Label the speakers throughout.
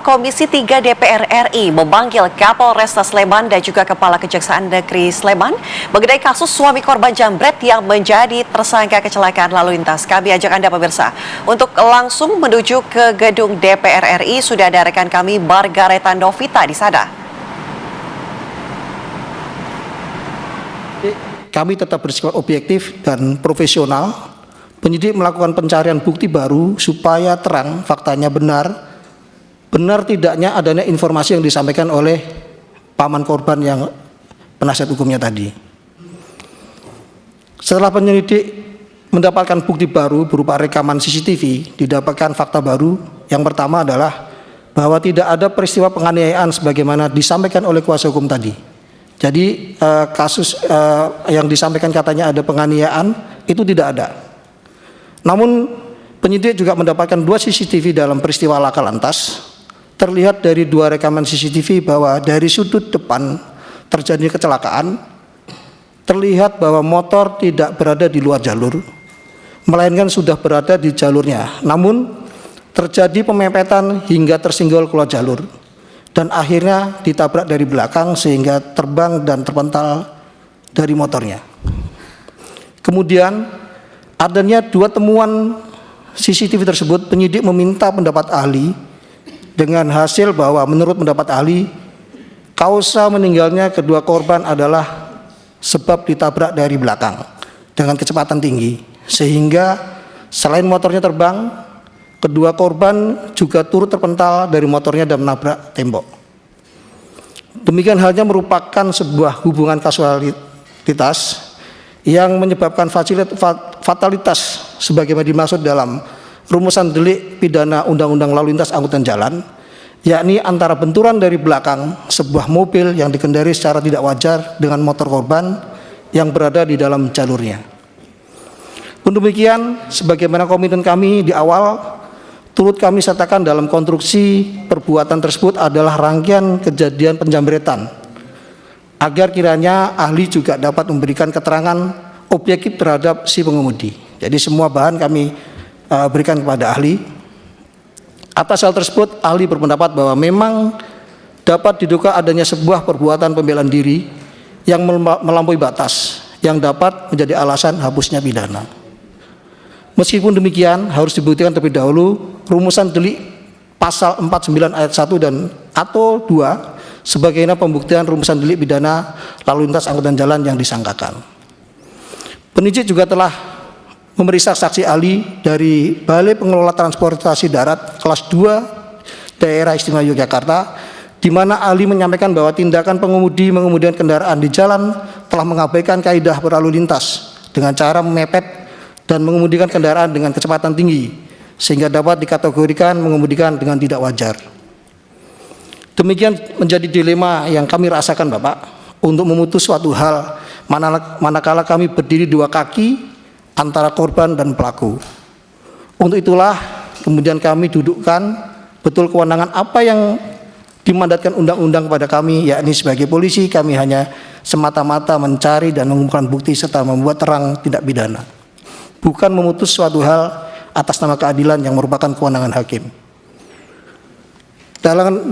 Speaker 1: Komisi 3 DPR RI memanggil Kapolresta Sleman dan juga Kepala Kejaksaan Negeri Sleman mengenai kasus suami korban jambret yang menjadi tersangka kecelakaan lalu lintas. Kami ajak Anda pemirsa untuk langsung menuju ke gedung DPR RI. Sudah ada rekan kami Margareta Novita di sana.
Speaker 2: Kami tetap bersifat objektif dan profesional. Penyidik melakukan pencarian bukti baru supaya terang faktanya benar tidaknya adanya informasi yang disampaikan oleh paman korban yang penasihat hukumnya tadi. Setelah penyelidik mendapatkan bukti baru berupa rekaman CCTV, didapatkan fakta baru. Yang pertama adalah bahwa tidak ada peristiwa penganiayaan sebagaimana disampaikan oleh kuasa hukum tadi. Jadi kasus yang disampaikan katanya ada penganiayaan itu tidak ada. Namun penyidik juga mendapatkan 2 CCTV dalam peristiwa laka lantas. Terlihat dari 2 rekaman CCTV bahwa dari sudut depan terjadi kecelakaan, terlihat bahwa motor tidak berada di luar jalur, melainkan sudah berada di jalurnya. Namun terjadi pemepet hingga tersinggol keluar jalur dan akhirnya ditabrak dari belakang sehingga terbang dan terpental dari motornya. Kemudian adanya 2 temuan CCTV tersebut, penyidik meminta pendapat ahli dengan hasil bahwa menurut pendapat ahli, kausa meninggalnya kedua korban adalah sebab ditabrak dari belakang dengan kecepatan tinggi, sehingga selain motornya terbang, kedua korban juga turut terpental dari motornya dan menabrak tembok. Demikian halnya merupakan sebuah hubungan kasualitas yang menyebabkan fatalitas sebagaimana dimaksud dalam rumusan delik pidana Undang-Undang Lalu Lintas Angkutan Jalan, yakni antara benturan dari belakang sebuah mobil yang dikendari secara tidak wajar dengan motor korban yang berada di dalam jalurnya. Untuk demikian, sebagaimana komitmen kami di awal, turut kami sertakan dalam konstruksi perbuatan tersebut adalah rangkaian kejadian penjambretan, agar kiranya ahli juga dapat memberikan keterangan objektif terhadap si pengemudi. Jadi semua bahan kami berikan kepada ahli. Atas hal tersebut, ahli berpendapat bahwa memang dapat diduga adanya sebuah perbuatan pembelaan diri yang melampaui batas yang dapat menjadi alasan hapusnya pidana. Meskipun demikian, harus dibuktikan terlebih dahulu rumusan delik pasal 49 ayat 1 dan atau 2 sebagaimana pembuktian rumusan delik pidana lalu lintas angkutan jalan yang disangkakan. Penyidik juga telah memeriksa saksi ahli dari Balai Pengelola Transportasi Darat kelas 2 Daerah Istimewa Yogyakarta, di mana ahli menyampaikan bahwa tindakan pengemudi mengemudikan kendaraan di jalan telah mengabaikan kaidah berlalu lintas dengan cara memepet dan mengemudikan kendaraan dengan kecepatan tinggi, sehingga dapat dikategorikan mengemudikan dengan tidak wajar. Demikian menjadi dilema yang kami rasakan, Bapak, untuk memutus suatu hal manakala kami berdiri 2 kaki antara korban dan pelaku. Untuk itulah kemudian kami dudukkan betul kewenangan apa yang dimandatkan undang-undang kepada kami, yakni sebagai polisi kami hanya semata-mata mencari dan mengumpulkan bukti serta membuat terang tindak pidana, bukan memutus suatu hal atas nama keadilan yang merupakan kewenangan hakim.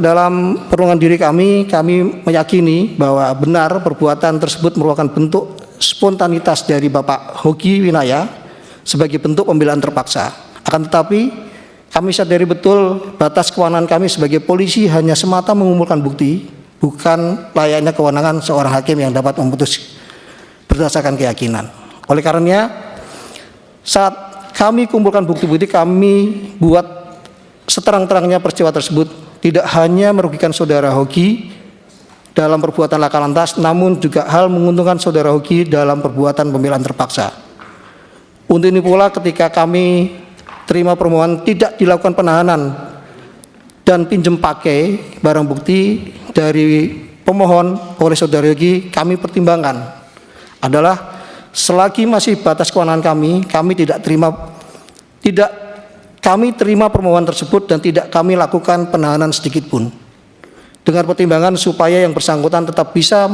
Speaker 2: Dalam perlindungan diri kami meyakini bahwa benar perbuatan tersebut merupakan bentuk spontanitas dari Bapak Hoki Winaya sebagai bentuk pembelaan terpaksa. Akan tetapi kami sadari betul batas kewenangan kami sebagai polisi hanya semata mengumpulkan bukti, bukan layaknya kewenangan seorang hakim yang dapat memutus berdasarkan keyakinan. Oleh karenanya, saat kami kumpulkan bukti-bukti, kami buat seterang-terangnya peristiwa tersebut tidak hanya merugikan saudara Hoki dalam perbuatan laka lantas, namun juga hal menguntungkan saudara Hoki dalam perbuatan pembelaan terpaksa. Untuk ini pula ketika kami terima permohonan tidak dilakukan penahanan dan pinjam pakai barang bukti dari pemohon oleh saudara Hoki, kami pertimbangkan adalah selagi masih batas kewenangan kami terima permohonan tersebut dan tidak kami lakukan penahanan sedikit pun, dengan pertimbangan supaya yang bersangkutan tetap bisa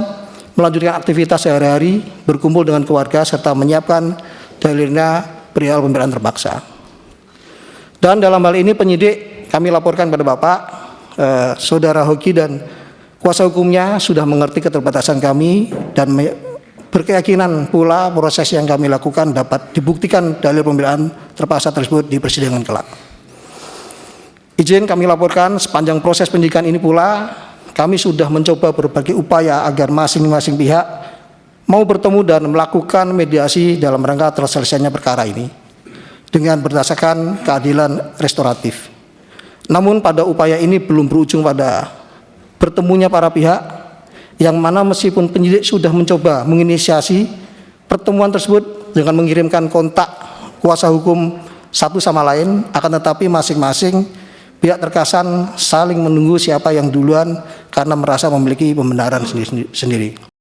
Speaker 2: melanjutkan aktivitas sehari-hari, berkumpul dengan keluarga, serta menyiapkan dalilnya perihal pembelaan terpaksa. Dan dalam hal ini penyidik kami laporkan pada Bapak Saudara Hoki dan kuasa hukumnya sudah mengerti keterbatasan kami dan berkeyakinan pula proses yang kami lakukan dapat dibuktikan dalil pembelaan terpaksa tersebut di persidangan kelak. Izin kami laporkan, sepanjang proses penyidikan ini pula kami sudah mencoba berbagai upaya agar masing-masing pihak mau bertemu dan melakukan mediasi dalam rangka terselesainya perkara ini dengan berdasarkan keadilan restoratif. Namun pada upaya ini belum berujung pada bertemunya para pihak, yang mana meskipun penyidik sudah mencoba menginisiasi pertemuan tersebut dengan mengirimkan kontak kuasa hukum satu sama lain, akan tetapi masing-masing pihak terkesan saling menunggu siapa yang duluan karena merasa memiliki pembenaran sendiri.